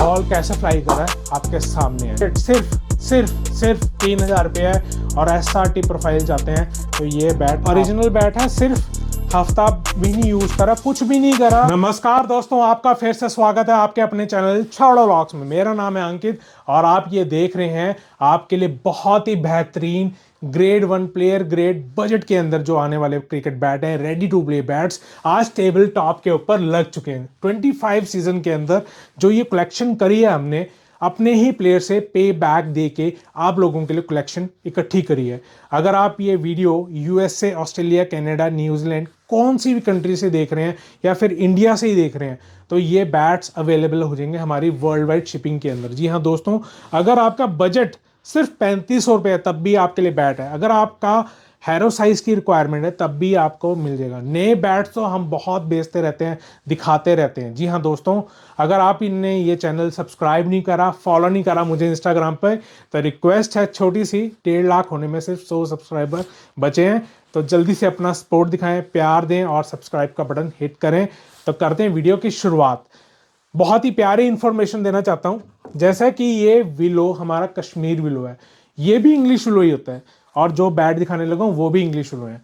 Ball कैसे fly कर रहा है आपके सामने है। सिर्फ 3000 रुपये है और SRT प्रोफाइल जाते हैं। तो ये बैट ओरिजिनल बैट है, सिर्फ हफ्ता भी नहीं यूज करा, कुछ भी नहीं करा। नमस्कार दोस्तों, आपका फिर से स्वागत है आपके अपने चैनल छावड़ा व्लॉग्स में। मेरा नाम है अंकित और आप ये देख रहे हैं आपके लिए बहुत ही बेहतरीन ग्रेड 1 प्लेयर ग्रेड बजट के अंदर जो आने वाले क्रिकेट बैट हैं, रेडी टू प्ले बैट्स आज टेबल टॉप के ऊपर लग चुके हैं। 25 सीजन के अंदर जो ये कलेक्शन करी है हमने अपने ही प्लेयर से पे बैक दे के आप लोगों के लिए कलेक्शन इकट्ठी करी है। अगर आप ये video USA, Australia, Canada, New Zealand कौन सी भी कंट्री से देख रहे हैं या फिर इंडिया से ही देख रहे हैं तो ये बैट्स अवेलेबल हो जाएंगे हमारी वर्ल्ड वाइड शिपिंग के अंदर। जी हाँ दोस्तों, अगर आपका बजट सिर्फ 3500 रुपये है तब भी आपके लिए बैट है। अगर आपका हैरो साइज की रिक्वायरमेंट है तब भी आपको मिल जाएगा। नए बैट्स तो हम बहुत बेचते रहते हैं, दिखाते रहते हैं। जी हाँ दोस्तों, अगर आप इनने ये चैनल सब्सक्राइब नहीं करा, फॉलो नहीं करा मुझे इंस्टाग्राम पर, तो रिक्वेस्ट है छोटी सी, 1.5 लाख होने में सिर्फ 100 सब्सक्राइबर बचे हैं। तो जल्दी से अपना सपोर्ट दिखाएं, प्यार दें और सब्सक्राइब का बटन हिट करें। तो करते हैं वीडियो की शुरुआत। बहुत ही प्यारी इंफॉर्मेशन देना चाहता हूँ, जैसा कि ये विलो हमारा कश्मीर विलो है, ये भी इंग्लिश विलो ही होता है और जो बैट दिखाने लगा हूं वो भी इंग्लिश विलो है।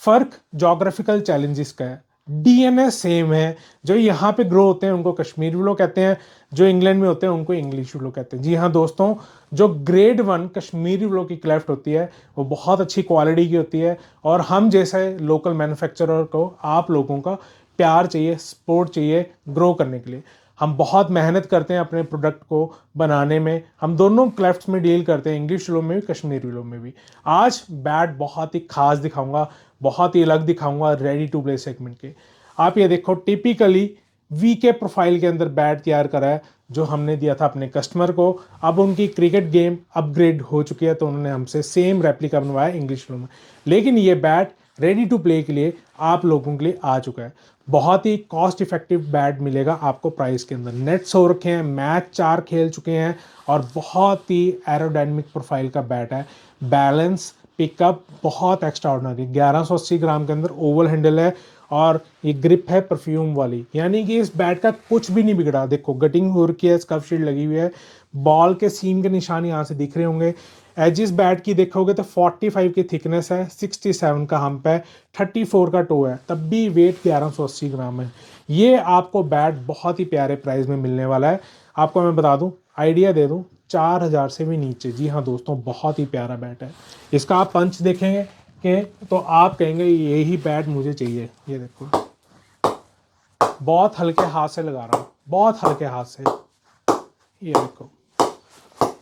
फर्क जोग्राफिकल चैलेंजेस का है, DNA सेम है। जो यहाँ पे ग्रो होते हैं उनको कश्मीर विलो कहते हैं, जो इंग्लैंड में होते हैं उनको इंग्लिश विलो कहते हैं। जी हाँ दोस्तों, जो ग्रेड 1 कश्मीरी विलो की क्लेफ्ट होती है वो बहुत अच्छी क्वालिटी की होती है और हम जैसे लोकल मैन्युफैक्चरर को आप लोगों का प्यार चाहिए, सपोर्ट चाहिए ग्रो करने के लिए। हम बहुत मेहनत करते हैं अपने प्रोडक्ट को बनाने में। हम दोनों क्लेफ्ट्स में डील करते हैं, इंग्लिश विलो में भी कश्मीरी विलो में भी। आज बैट बहुत ही खास दिखाऊंगा, बहुत ही अलग दिखाऊंगा रेडी टू प्ले सेगमेंट के। आप ये देखो, टिपिकली VK प्रोफाइल के अंदर बैट तैयार करा है जो हमने दिया था अपने कस्टमर को। अब उनकी क्रिकेट गेम अपग्रेड हो चुकी है तो उन्होंने हमसे सेम रेप्लिका बनवाया इंग्लिश विलो में। लेकिन ये बैट रेडी टू प्ले के लिए आप लोगों के लिए आ चुका है। बहुत ही कॉस्ट इफेक्टिव बैट मिलेगा आपको प्राइस के अंदर। नेट्स हो रखे हैं, मैच 4 खेल चुके हैं और बहुत ही एरोडायनेमिक प्रोफाइल का बैट है। बैलेंस पिकअप बहुत एक्स्ट्रा ऑर्डिनरी, 1180 ग्राम के अंदर ओवल हैंडल है और ये ग्रिप है परफ्यूम वाली, यानी कि इस बैट का कुछ भी नहीं बिगड़ा। देखो गटिंग हो रखी है, स्कफ शील्ड लगी हुई है, बॉल के सीम के निशान यहाँ से दिख रहे होंगे। एजिस बैट की देखोगे तो 45 की थिकनेस है, 67 का हम्प है, 34 का टो है, तब भी वेट 1180 ग्राम है। ये आपको बैट बहुत ही प्यारे प्राइस में मिलने वाला है। आपको मैं बता दूं, आइडिया दे दूं, 4000 से भी नीचे। जी हाँ दोस्तों, बहुत ही प्यारा बैट है। इसका आप पंच देखेंगे कि तो आप कहेंगे यही बैट मुझे चाहिए। ये देखो, बहुत हल्के हाथ से लगा रहा हूँ, बहुत हल्के हाथ से। ये देखो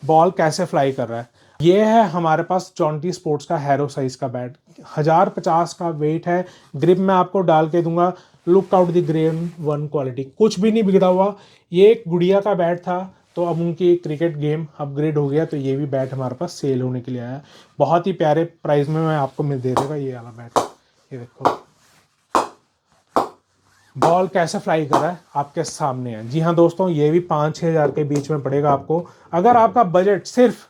बॉल कैसे फ्लाई कर रहा है। ये है हमारे पास जॉन्टी स्पोर्ट्स का हैरो साइज का बैट, 1050 का वेट है। ग्रिप में आपको डाल के दूंगा, look out the grade 1 quality, कुछ भी नहीं बिगड़ा हुआ। ये एक गुड़िया का बैट था तो अब उनकी क्रिकेट गेम अपग्रेड हो गया तो ये भी बैट हमारे पास सेल होने के लिए आया। बहुत ही प्यारे प्राइस में मैं आपको मिल दे देगा ये वाला बैट। ये देखो बॉल कैसे फ्लाई कर रहा है आपके सामने है। जी हाँ दोस्तों, ये भी 5-6 हज़ार के बीच में पड़ेगा आपको। अगर आपका बजट सिर्फ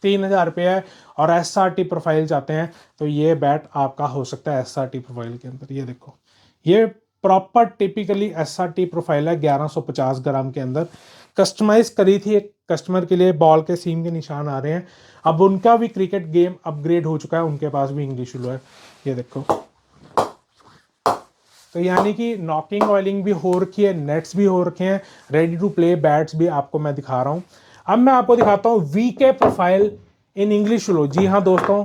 3000 रुपये है और SRT प्रोफाइल चाहते हैं तो ये बैट आपका हो सकता है SRT प्रोफाइल के अंदर। ये देखो, ये प्रॉपर टिपिकली SRT प्रोफाइल है, 1150 ग्राम के अंदर कस्टमाइज करी थी एक कस्टमर के लिए। बॉल के सीम के निशान आ रहे हैं। अब उनका भी क्रिकेट गेम अपग्रेड हो चुका है, उनके पास भी इंग्लिश विलो है। ये देखो, तो यानी कि नॉकिंग ऑयलिंग भी हो रखी है, नेट्स भी हो रखे हैं, रेडी टू प्ले बैट्स भी आपको मैं दिखा रहा हूँ। अब मैं आपको दिखाता हूँ VK प्रोफाइल इन इंग्लिश विलो। जी हाँ दोस्तों,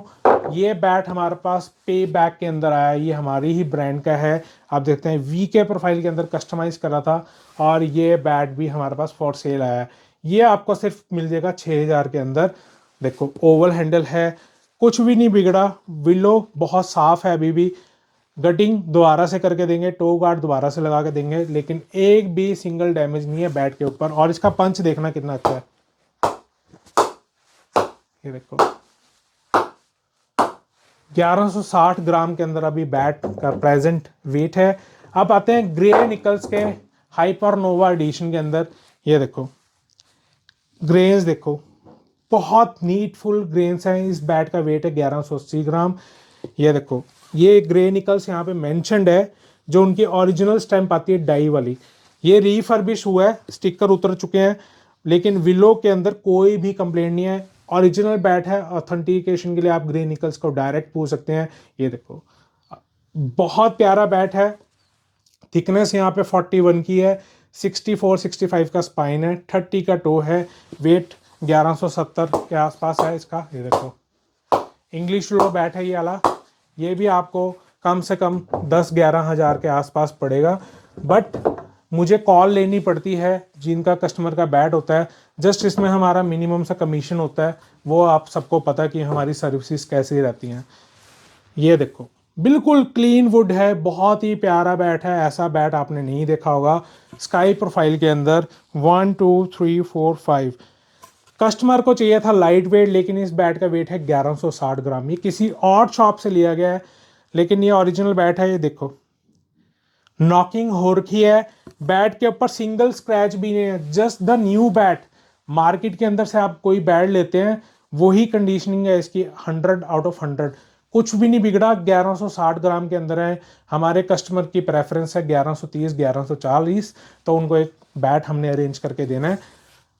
ये बैट हमारे पास पे बैक के अंदर आया है, ये हमारी ही ब्रांड का है। आप देखते हैं VK प्रोफाइल के अंदर कस्टमाइज करा था और ये बैट भी हमारे पास फॉर सेल आया है। ये आपको सिर्फ मिल जाएगा 6000 के अंदर। देखो ओवल हैंडल है, कुछ भी नहीं बिगड़ा, विलो बहुत साफ है अभी भी। गटिंग दोबारा से करके देंगे, टो गार्ड दोबारा से लगा के देंगे, लेकिन एक भी सिंगल डैमेज नहीं है बैट के ऊपर। और इसका पंच देखना कितना अच्छा है। ये देखो 1160 ग्राम के अंदर अभी बैट का प्रेजेंट वेट है। अब आते हैं ग्रे निकल्स के हाइपरनोवा एडिशन के अंदर। ये देखो ग्रेन्स देखो, बहुत नीटफुल ग्रेन्स हैं। इस बैट का वेट है 1180 ग्राम। ये देखो, ये ग्रे निकल्स यहाँ पे मेंशन्ड है, जो उनकी ओरिजिनल स्टैंप आती है डाई वाली। ये रीफर्बिश हुआ है, स्टिकर उतर चुके हैं, लेकिन विलो के अंदर कोई भी कंप्लेंट नहीं है। ओरिजिनल बैट है। ऑथेंटिकेशन के लिए आप ग्रे निकल्स को डायरेक्ट पूछ सकते हैं। ये देखो, बहुत प्यारा बैट है। थिकनेस यहाँ पे 41 की है, 64-65 का स्पाइन है, 30 का टो है, वेट 1170 के आसपास है इसका। ये देखो, इंग्लिश लो बैट है ये वाला। ये भी आपको कम से कम 10-11 हज़ार के आसपास पड़ेगा, बट मुझे कॉल लेनी पड़ती है जिनका कस्टमर का बैट होता है। जस्ट इसमें हमारा मिनिमम सा कमीशन होता है, वो आप सबको पता है कि हमारी सर्विसेज कैसी रहती हैं। ये देखो, बिल्कुल क्लीन वुड है, बहुत ही प्यारा बैट है। ऐसा बैट आपने नहीं देखा होगा। स्काई प्रोफाइल के अंदर 1 2 3 4 5। कस्टमर को चाहिए था लाइट वेट, लेकिन इस बैट का वेट है 1160 ग्राम। ये किसी और शॉप से लिया गया है, लेकिन ये ओरिजिनल बैट है। ये देखो, नॉकिंग हो रखी है, बैट के ऊपर सिंगल स्क्रैच भी नहीं है। Just the new bat. Market के अंदर से आप कोई बैट लेते हैं, वही कंडीशनिंग है इसकी 100 आउट ऑफ 100। कुछ भी नहीं बिगड़ा। 1160 ग्राम के अंदर है। हमारे कस्टमर की प्रेफरेंस है 1130 1140, तो उनको एक बैट हमने अरेंज करके देना है।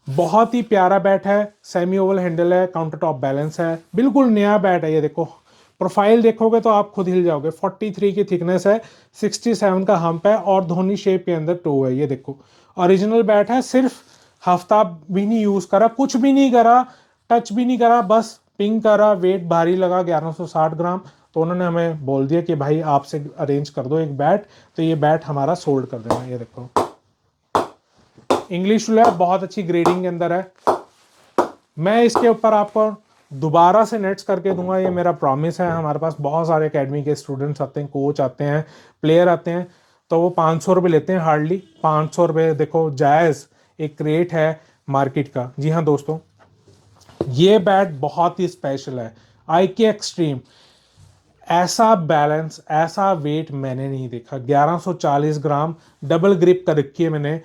बहुत ही प्यारा बैट है, सेमी ओवल हैंडल है, काउंटर टॉप बैलेंस है, बिल्कुल नया बैट है। ये देखो, प्रोफाइल देखोगे तो आप खुद हिल जाओगे। 43 की थिकनेस है, 67 का हम्प है, और धोनी शेप के अंदर टो है। ये देखो, ओरिजिनल बैट है। सिर्फ हफ्ता भी नहीं यूज़ करा, कुछ भी नहीं करा, टच भी नहीं करा, बस पिंग करा। वेट भारी लगा 1160 ग्राम, तो उन्होंने हमें बोल दिया कि भाई आपसे अरेंज कर दो एक बैट, तो ये बैट हमारा सोल्ड कर देना। ये देखो, इंग्लिश है, बहुत अच्छी ग्रेडिंग के अंदर है। मैं इसके ऊपर आपको दोबारा से नेट्स करके दूंगा, ये मेरा प्रॉमिस है। हमारे पास बहुत सारे एकेडमी के स्टूडेंट्स आते हैं, कोच आते हैं, प्लेयर आते हैं, तो वो 500 रुपये लेते हैं हार्डली। 500 रुपये देखो जायज़ एक रेट है मार्केट का। जी हाँ दोस्तों, ये बैट बहुत ही स्पेशल है। IK एक्सट्रीम, ऐसा बैलेंस, ऐसा वेट मैंने नहीं देखा। 1140 ग्राम डबल ग्रिप कर रखी है मैंने।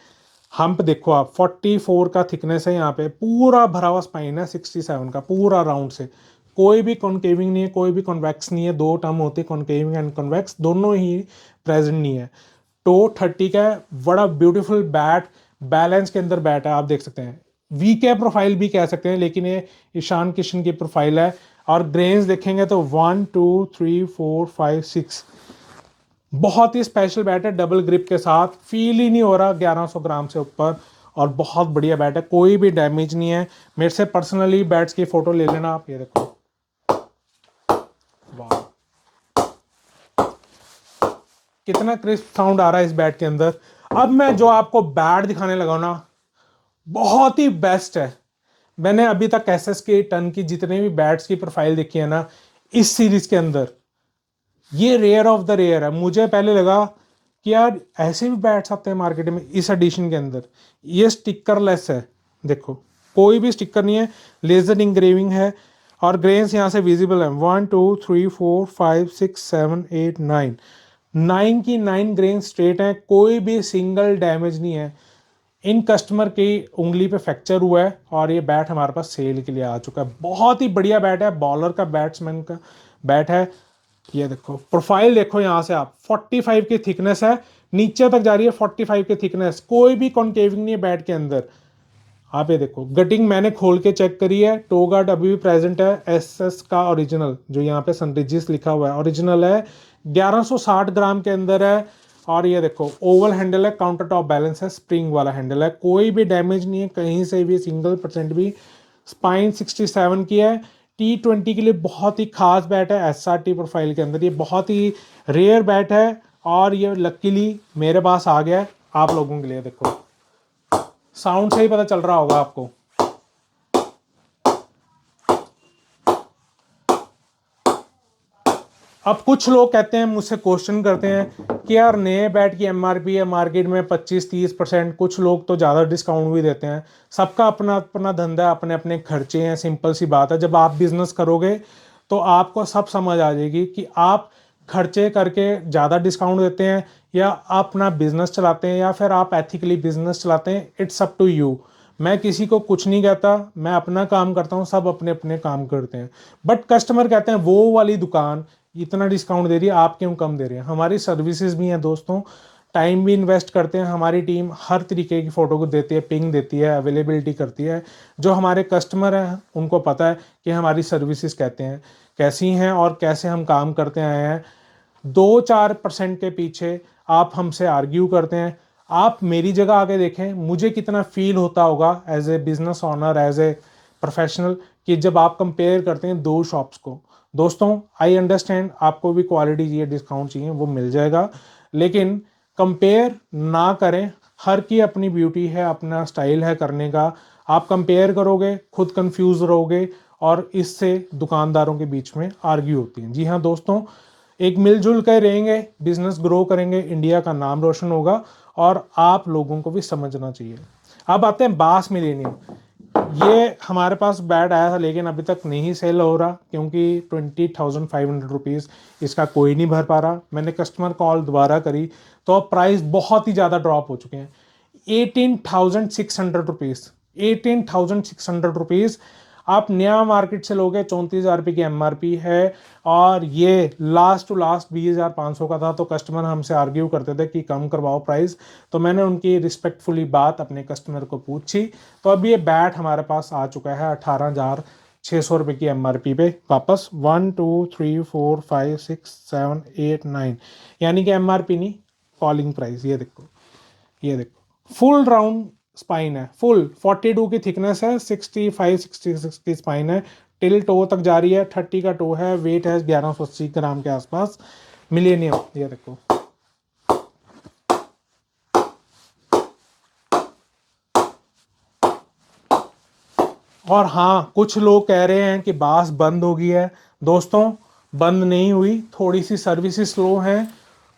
हम्प देखो आप, 44 का थिकनेस है। यहाँ पे पूरा भरा हुआ स्पाइन है, 67 का पूरा राउंड से। कोई भी कॉन्केविंग नहीं है, कोई भी कॉन्वेक्स नहीं है। दो टर्म होती है, कॉन्केविंग एंड कॉन्वेक्स, दोनों ही प्रेजेंट नहीं है। टो 30 का है, बड़ा ब्यूटीफुल बैट, बैलेंस के अंदर बैट है। आप देख सकते हैं, VK प्रोफाइल भी कह सकते हैं, लेकिन ये ईशान किशन की प्रोफाइल है। और ग्रेन्स देखेंगे तो 1 2 3 4 5 6, बहुत ही स्पेशल बैट है। डबल ग्रिप के साथ, फील ही नहीं हो रहा 1100 ग्राम से ऊपर, और बहुत बढ़िया बैट है, कोई भी डैमेज नहीं है। मेरे से पर्सनली बैट्स की फोटो ले लेना आप। ये देखो, वाह, कितना क्रिस्प साउंड आ रहा है इस बैट के अंदर। अब मैं जो आपको बैट दिखाने लगा ना, बहुत ही बेस्ट है। मैंने अभी तक SS के टन की जितने भी बैट्स की प्रोफाइल देखी है ना, इस सीरीज के अंदर ये रेयर ऑफ द रेयर है। मुझे पहले लगा कि यार ऐसे भी बैट्स आते हैं मार्केट में इस एडिशन के अंदर। ये स्टिकरलेस है, देखो कोई भी स्टिकर नहीं है, लेजर इंग्रेविंग है, और ग्रेन्स यहाँ से विजिबल है। 1 2 3 4 5 6 7 8 9, 9 की 9 ग्रेन स्ट्रेट हैं, कोई भी सिंगल डैमेज नहीं है। इन कस्टमर की उंगली पे फ्रैक्चर हुआ है, और ये बैट हमारे पास सेल के लिए आ चुका है। बहुत ही बढ़िया बैट है, बॉलर का, बैट्समैन का बैट है। ये देखो, प्रोफाइल देखो यहाँ से आप, 45 की थिकनेस है, नीचे तक जा रही है 45 की थिकनेस, कोई भी कॉन्केविंग नहीं है बैट के अंदर। आप ये देखो, गटिंग मैंने खोल के चेक करी है, टो गार्ड अभी भी प्रेजेंट है। SS का ओरिजिनल, जो यहाँ पे सनरिजिस लिखा हुआ है, ओरिजिनल है, 1160 ग्राम के अंदर है। और ये देखो, ओवल हैंडल है, काउंटर टॉप बैलेंस है, स्प्रिंग वाला हैंडल है, कोई भी डैमेज नहीं है कहीं से भी, सिंगल % भी। स्पाइन 67 की है। T20 के लिए बहुत ही खास बैट है, SRT प्रोफाइल के अंदर। ये बहुत ही रेयर बैट है, और ये लकीली मेरे पास आ गया है आप लोगों के लिए। देखो, साउंड से ही पता चल रहा होगा आपको। अब कुछ लोग कहते हैं, मुझसे क्वेश्चन करते हैं कि यार नए बैट की MRP है मार्केट में 25-30%, कुछ लोग तो ज़्यादा डिस्काउंट भी देते हैं। सबका अपना अपना धंधा है, अपने अपने खर्चे हैं, सिंपल सी बात है। जब आप बिजनेस करोगे तो आपको सब समझ आ जाएगी कि आप खर्चे करके ज़्यादा डिस्काउंट देते हैं, या आप अपना बिजनेस चलाते हैं, या फिर आप एथिकली बिजनेस चलाते हैं। It's up to you. मैं किसी को कुछ नहीं कहता, मैं अपना काम करता हूँ, सब अपने अपने काम करते हैं। बट कस्टमर कहते हैं वो वाली दुकान इतना डिस्काउंट दे रही है, आप क्यों कम दे रहे हैं। हमारी सर्विसेज भी हैं दोस्तों, टाइम भी इन्वेस्ट करते हैं। हमारी टीम हर तरीके की फ़ोटो को देती है, पिंग देती है, अवेलेबिलिटी करती है। जो हमारे कस्टमर हैं उनको पता है कि हमारी सर्विसेज कहते हैं कैसी हैं और कैसे हम काम करते आए हैं। 2-4% के पीछे आप हमसे आर्ग्यू करते हैं। आप मेरी जगह आके देखें, मुझे कितना फील होता होगा as a business owner, as a professional, कि जब आप कंपेयर करते हैं दो शॉप्स को। दोस्तों, आई अंडरस्टैंड आपको भी क्वालिटी चाहिए, डिस्काउंट चाहिए, वो मिल जाएगा, लेकिन कंपेयर ना करें। हर की अपनी ब्यूटी है, अपना स्टाइल है करने का। आप कंपेयर करोगे, खुद कंफ्यूज रहोगे और इससे दुकानदारों के बीच में आर्ग्यू होती है। जी हाँ दोस्तों, एक मिलजुल कर रहेंगे, बिजनेस ग्रो करेंगे, इंडिया का नाम रोशन होगा और आप लोगों को भी समझना चाहिए। अब आते हैं बास मिलेनियम। ये हमारे पास बैट आया था लेकिन अभी तक नहीं सेल हो रहा क्योंकि 20,500 रुपीज़ इसका कोई नहीं भर पा रहा। मैंने कस्टमर कॉल दोबारा करी तो अब प्राइस बहुत ही ज़्यादा ड्रॉप हो चुके हैं। 18,600 रुपीज़, 18,600 रुपीज़ आप नया मार्केट से लोगे। 34,000 रुपये की MRP है और ये लास्ट टू लास्ट 20,500 का था। तो कस्टमर हमसे आर्ग्यू करते थे कि कम करवाओ प्राइस, तो मैंने उनकी रिस्पेक्टफुली बात अपने कस्टमर को पूछी। तो अब ये बैट हमारे पास आ चुका है 18,600 रुपये की MRP पे वापस। 1 2 3 4 5 6 7 8 9, यानी कि MRP नहीं, कॉलिंग प्राइस। ये देखो, ये देखो, फुल राउंड स्पाइन है, फुल 42 की थिकनेस है, 65-66 की स्पाइन है, टिल टो तक जा रही है, 30 का टो है, वेट है 1180 ग्राम के आसपास। मिलेनियम, ये देखो, और हाँ, कुछ लोग कह रहे हैं कि बास बंद हो गई है। दोस्तों, बंद नहीं हुई, थोड़ी सी सर्विसेज स्लो हैं,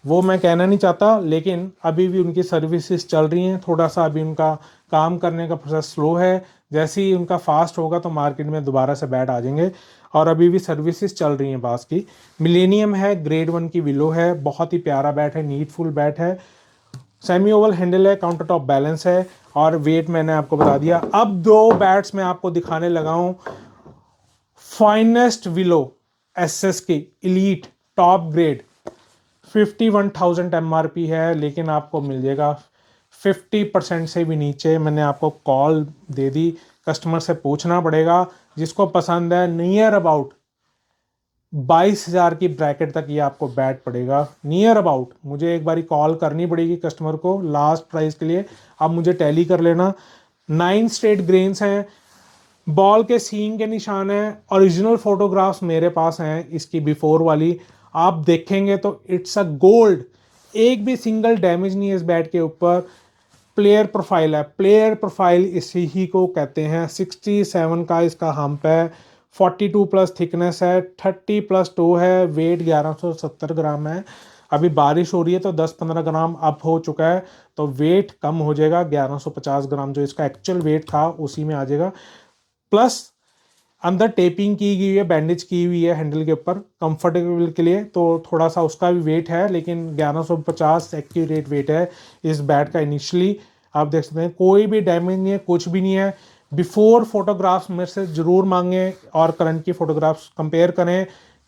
वो मैं कहना नहीं चाहता, लेकिन अभी भी उनकी सर्विसेज चल रही हैं। थोड़ा सा अभी उनका काम करने का प्रोसेस स्लो है। जैसे ही उनका फास्ट होगा तो मार्केट में दोबारा से बैट आ जाएंगे और अभी भी सर्विसेज चल रही हैं बास की। मिलेनियम है, ग्रेड 1 की विलो है, बहुत ही प्यारा बैट है, नीटफुल बैट है, सेमी ओवल हैंडल है, काउंटर टॉप बैलेंस है और वेट मैंने आपको बता दिया। अब दो बैट्स मैं आपको दिखाने लगा हूं, फाइनेस्ट विलो SS की इलीट टॉप ग्रेड। 51,000 MRP है लेकिन आपको मिल जाएगा 50% से भी नीचे। मैंने आपको कॉल दे दी, कस्टमर से पूछना पड़ेगा, जिसको पसंद है नियर अबाउट 22,000 की ब्रैकेट तक ये आपको बैट पड़ेगा। नियर अबाउट मुझे एक बारी कॉल करनी पड़ेगी कस्टमर को लास्ट प्राइस के लिए, आप मुझे टैली कर लेना। 9 स्ट्रेट ग्रेन्स हैं, बॉल के सीइंग के निशान हैं, ओरिजिनल फोटोग्राफ्स मेरे पास हैं इसकी बिफोर वाली, आप देखेंगे तो इट्स अ गोल्ड। एक भी सिंगल डैमेज नहीं है इस बैट के ऊपर। प्लेयर प्रोफाइल है, प्लेयर प्रोफाइल इसी ही को कहते हैं। 67 का इसका हम्प है, 42 प्लस थिकनेस है, 30 प्लस टो है, वेट 1170 ग्राम है। अभी बारिश हो रही है तो 10-15 ग्राम अप हो चुका है, तो वेट कम हो जाएगा। 1150 ग्राम जो इसका एक्चुअल वेट था उसी में आ जाएगा। प्लस अंदर टेपिंग की गई है, बैंडेज की हुई है हैंडल के ऊपर कंफर्टेबल के लिए, तो थोड़ा सा उसका भी वेट है, लेकिन 1150 एक्यूरेट वेट है इस बैट का इनिशियली। आप देख सकते हैं कोई भी डैमेज नहीं है, कुछ भी नहीं है। बिफोर फोटोग्राफ्स मेरे से ज़रूर मांगें और करंट की फोटोग्राफ्स कंपेयर करें,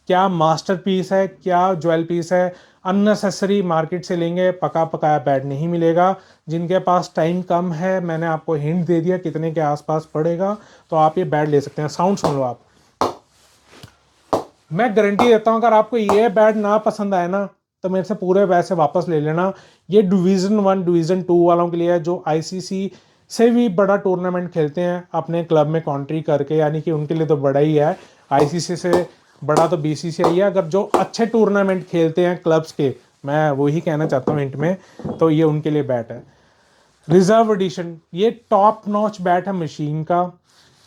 क्या मास्टर पीस है, क्या ज्वेल पीस है। अननेसेसरी मार्केट से लेंगे पका पकाया बैट नहीं मिलेगा। जिनके पास टाइम कम है, मैंने आपको हिंट दे दिया कितने के आसपास पड़ेगा, तो आप ये बैट ले सकते हैं। साउंड सुन लो आप, मैं गारंटी देता हूं अगर आपको ये बैट ना पसंद आए ना तो मेरे से पूरे पैसे वापस ले लेना। ये डिवीज़न 1 डिवीज़न 2 वालों के लिए है जो ICC से भी बड़ा टूर्नामेंट खेलते हैं अपने क्लब में कॉन्ट्री करके, यानी कि उनके लिए तो बड़ा ही है। ICC से बड़ा तो BCCI है। अगर जो अच्छे टूर्नामेंट खेलते हैं क्लब्स के, मैं वही कहना चाहता हूँ हिंट में, तो ये उनके लिए बैट है। रिजर्व एडिशन, ये टॉप नॉच बैट है मशीन का,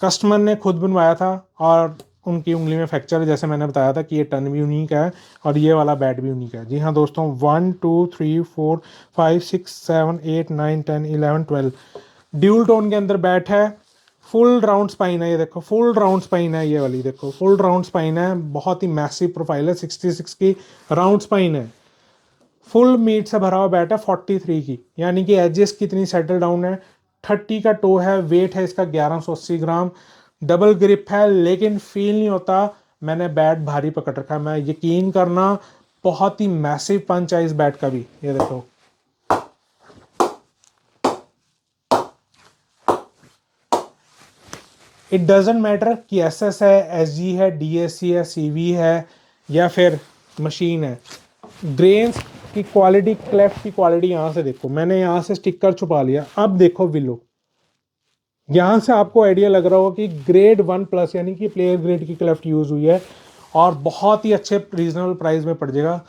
कस्टमर ने खुद बनवाया था और उनकी उंगली में फ्रैक्चर है, जैसे मैंने बताया था कि ये टन भी यूनिक है और ये वाला बैट भी यूनिक है। जी हाँ दोस्तों, 1 2 3 4 5 6 7 8 9 10 11 12 ड्यूल टोन के अंदर बैट है। फुल राउंड स्पाइन है, ये देखो फुल राउंड स्पाइन है, ये वाली देखो फुल राउंड स्पाइन है, बहुत ही मैसिव प्रोफाइल है। 66 की राउंड स्पाइन है, फुल मीट से भरा हुआ बैट है 43 की, यानी कि एजेस कितनी सेटल डाउन है। 30 का टो है, वेट है इसका 1180 ग्राम, डबल ग्रिप है लेकिन फील नहीं होता मैंने बैट भारी पकड़ रखा है। मैं यकीन करना, बहुत ही मैसिव पंच है इस बैट का भी। ये देखो इट डजेंट मैटर कि SS है, SG है, DSC है, CV है या फिर मशीन है। ग्रेन्स की क्वालिटी, क्लेफ्ट की क्वालिटी यहाँ से देखो, मैंने यहाँ से स्टिकर छुपा लिया, अब देखो विलो, यहाँ से आपको आइडिया लग रहा होगा कि ग्रेड 1+ यानी कि प्लेयर ग्रेड की क्लेफ्ट यूज़ हुई है और बहुत ही अच्छे रीजनेबल प्राइस में पड़ जाएगा।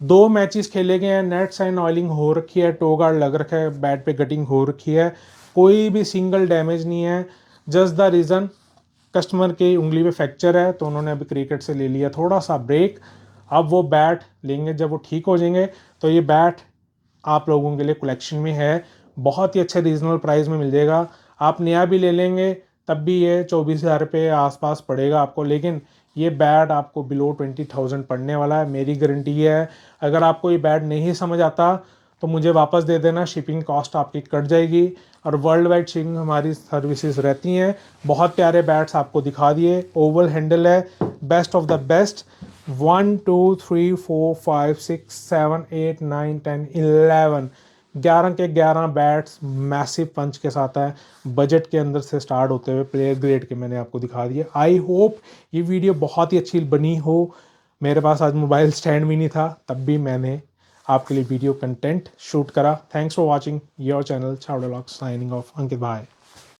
2 मैचेस खेले गए हैं, नेट साइन ऑयलिंग हो रखी है, टो गार्ड लग रखा है, बैट पे कटिंग हो रखी है, कोई भी सिंगल डैमेज नहीं है। जस्ट द रीज़न कस्टमर की उंगली पे फ्रैक्चर है तो उन्होंने अभी क्रिकेट से ले लिया थोड़ा सा ब्रेक। अब वो बैट लेंगे, जब वो ठीक हो जाएंगे तो ये बैट आप लोगों के लिए कलेक्शन में है, बहुत ही अच्छे रीजनेबल प्राइस में मिल जाएगा। आप नया भी ले लेंगे तब भी ये 24,000 रुपये आसपास पड़ेगा आपको, लेकिन ये बैट आपको बिलो 20,000 पड़ने वाला है, मेरी गारंटी है। अगर आपको ये बैट नहीं समझ आता तो मुझे वापस दे देना, शिपिंग कॉस्ट आपकी कट जाएगी और वर्ल्ड वाइड शिपिंग हमारी सर्विसेज रहती हैं। बहुत प्यारे बैट्स आपको दिखा दिए, ओवल हैंडल है, बेस्ट ऑफ द बेस्ट। 1 2 3 4 5 6 7 8 9 10 11 11 के 11 बैट्स मैसिव पंच के साथ है, बजट के अंदर से स्टार्ट होते हुए प्लेयर ग्रेड के मैंने आपको दिखा दिए। आई होप ये वीडियो बहुत ही अच्छी बनी हो। मेरे पास आज मोबाइल स्टैंड भी नहीं था, तब भी मैंने आपके लिए वीडियो कंटेंट शूट करा। Thanks for watching your channel छावड़ा व्लॉग्स, साइनिंग ऑफ, अंकित भाई।